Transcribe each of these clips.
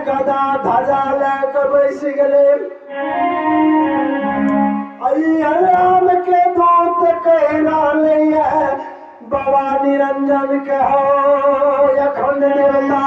गदा ध्वजा लेके बैस गए। राम के दूत कहना लिया बाबा निरंजन के हो अखंड देवता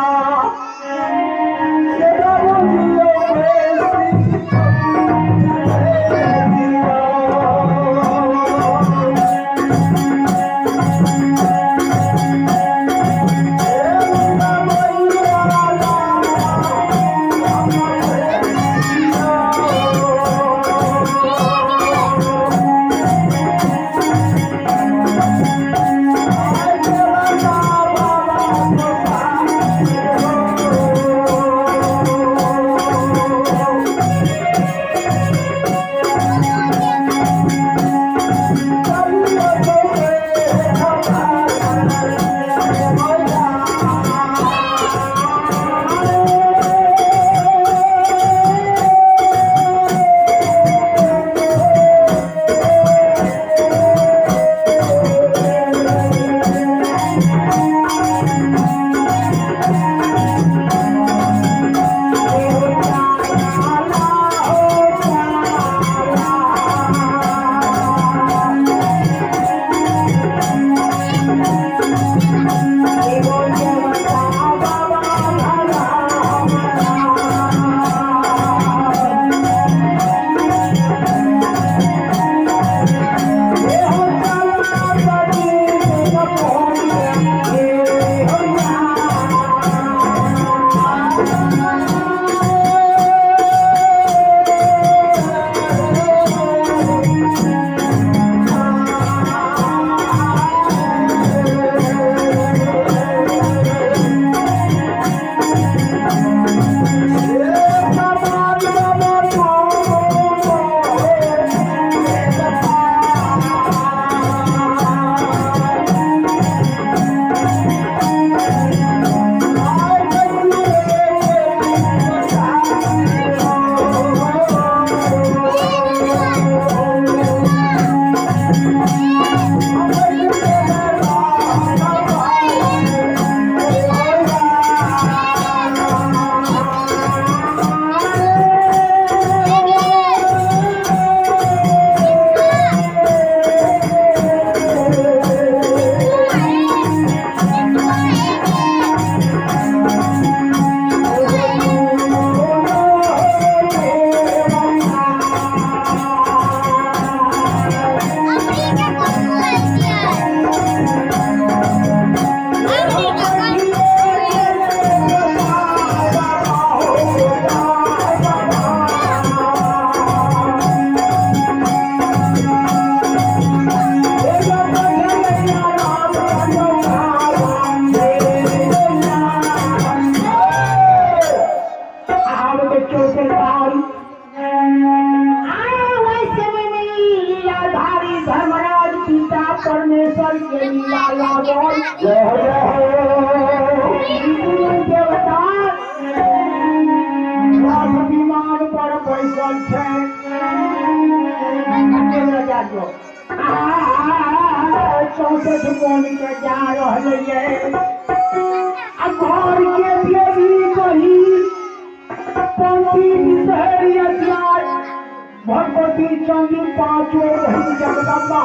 भगवती चंद्र पांचों बहन जगदम्बा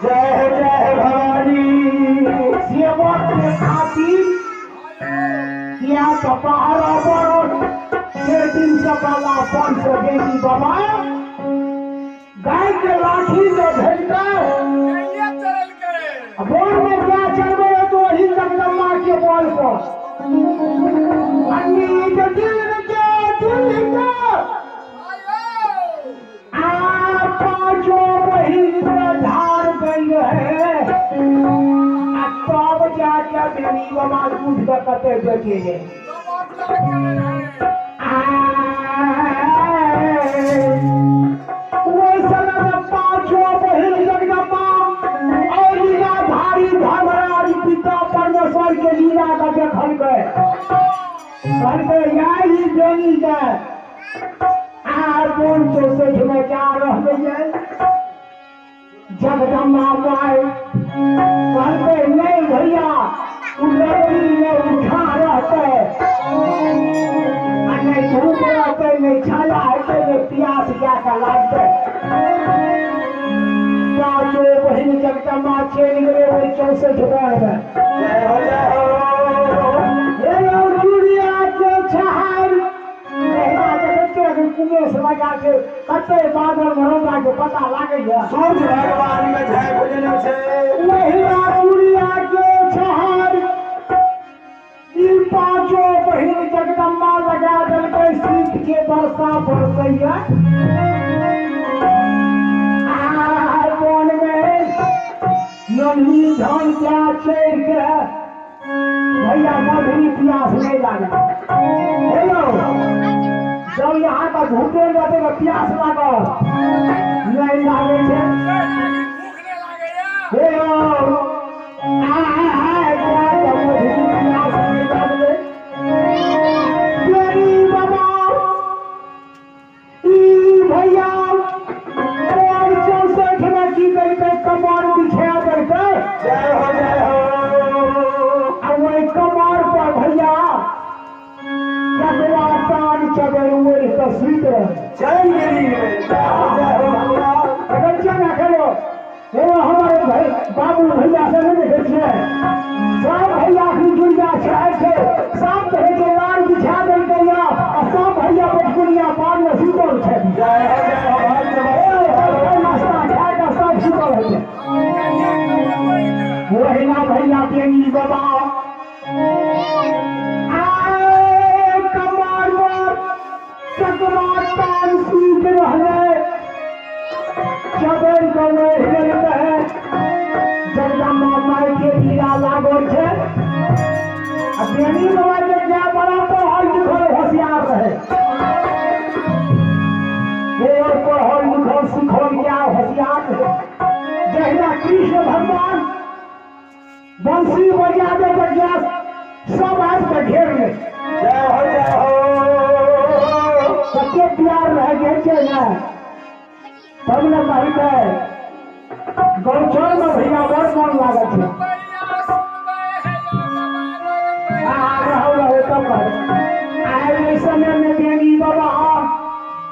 जय जय भवानी सेवक के खातिर किया कपारा बरस के दिन सकाला पंच देवी बाबा गाय के लाठी से भेजकर बोल में क्या चलवे तो वही जगदम्बा के बोल पर कते बेचे है पांचों बहिन जगदम्बा और लीलाधारी धर्मराज पिता परमेश्वर के लीला का देखल गए यही देनी है बोल से समाचार रह जगदम्बा माए कहते नहीं भैया उठा रहते लागते पांचों बहन जगदम्बा छे निकले वही 64 बार में ये चूड़िया के छहार महिमा जगत कुमेश लगा के कते बादल मरोड़ा के पता लागे सूर्य भगवान में जय भजन से महिमा चूड़िया के छहार ई पांचों बहन जगदम्बा लगा दल के सीख के बरसा बरसैया नन्ही धन क्या चढ़ के भैया मधुरी प्यास नहीं लगा जब यहाँ का घूटे जाते तो प्यास लगा नहीं लागे भैया कमर बिछा करके जय हो वही कमर पर भैया कपड़ा तान चदर वही तस्वीर चल गिरी हमारे भाई बाबू भैया से नहीं देखे सब भैया की दुनिया छे सब कहे लाल बिछा दे गया और सब भैया बचपुनिया पान में सुतल छे वही ना भैया बेनी बाबा कमर चकमा तान सूख रहे चदर गले है जगदम्बा माई के हीरा लागल है बेनी बाबा के क्या बड़ा पढ़ल लिखल होशियार रहे ये पढ़ल लिखल सिखल क्या होशियार है जहिना कृष्ण भगवान बंसी बजा दे बजा सब आज के घेर में जय हो सच्चे प्यार रह गए ना तब न कही गए गौचर में भैया बड़ मन लागत है तब आए समय में बेनी बाबा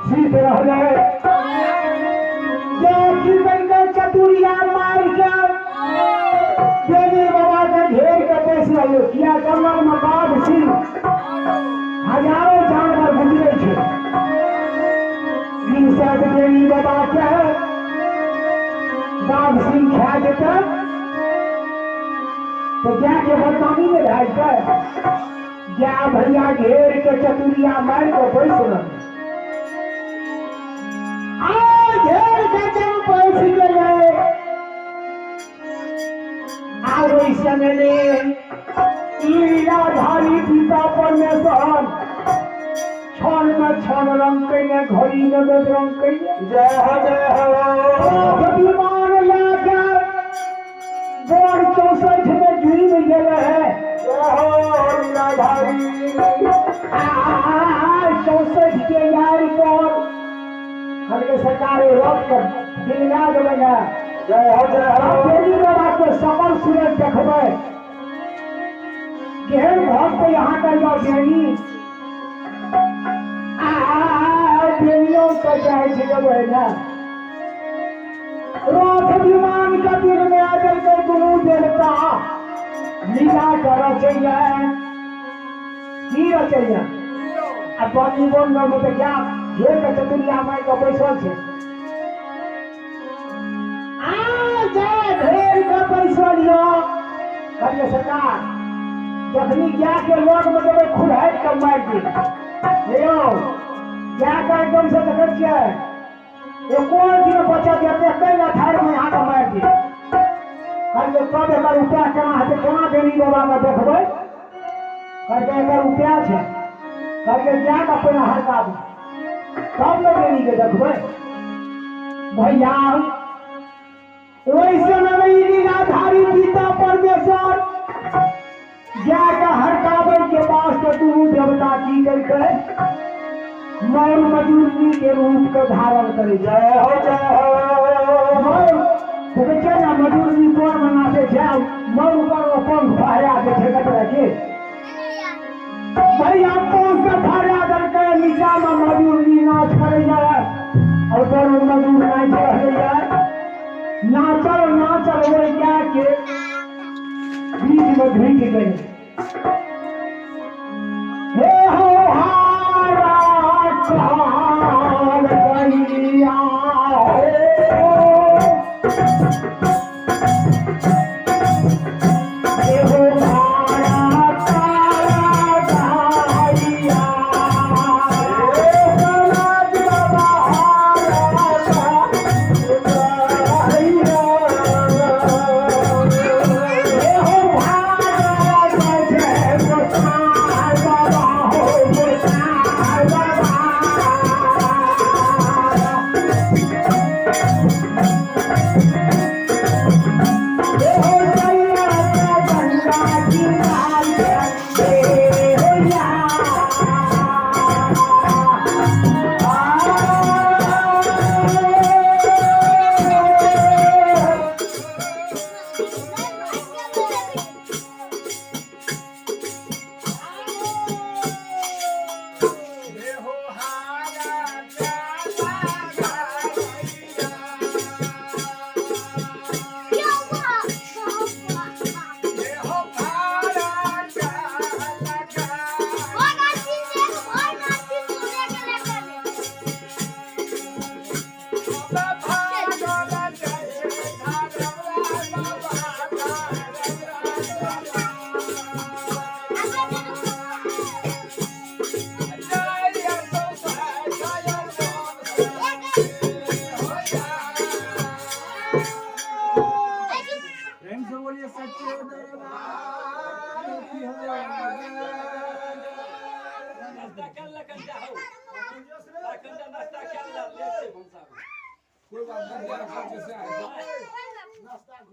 सीख रहे चतुरिया मार के बेनी बाबा के घेर के बैस रहे किया जंगल में बाघ सिंह हजारों जानवर गुजरे थे इन सब बेनी बाबा के बाघ सिंह खा देते तो क्या के बदनामी में रह गए क्या भैया घेर के चतुरिया मार के बैस रहे घेर के जब बैस गए आरोई समय लीलाधारी पिता परमेश्वर छन में छन रंग कैने घड़ी में रंग कैने जय हो विमान लाकर बोर 64 में जुड़ी में गए है जय हो लीलाधारी 64 के यार पर हल्के सरकारी रोक कर दिलगा देगा जय हो बेनी बाबा के सकल सूरज देखबे केहन भक्त यहाँ का जो बेनी बेनियों को चाहे छिड़े ना रथ विमान का दिन में आकर के गुरु देवता लीला कर चाहिए की रचैया अब जीवन में तो क्या ये का चतुरिया माई का बैसल छे ढेर का पैसा लियो करिए सरकार जखनी क्या के लोग में जब खुद है कम मार दी लियो क्या का एकदम से देखे छिए ये कोई दिन बचा देते कई ना थार में हाथ मार दी करिए कब एकर उपाय केना हेतै केना बेनी बाबा का देखबै करिए एकर उपाय छै करिए क्या का पहिने हरकाबू तब लोग बेनी के देखबै भैया वैसे में लीलाधारी पिता परमेश्वर जाकर हरकावे के वास्ते गुरु देवता की करके मौर मजूरी के रूप का धारण करे जय हो देखे ना मजूरी कौन मनाते जाओ मौर पर अपन फाया देखे कतरा के भाई आपको उसका फाया करके नीचा में मजूरी नाच करे जाए और पर मजदूर नहीं रहे यार नाचल वो क्या के बीच में ढीठ गए हे हो हारा काल गैया हे हो हारा काल गैया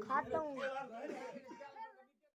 खाता हूँ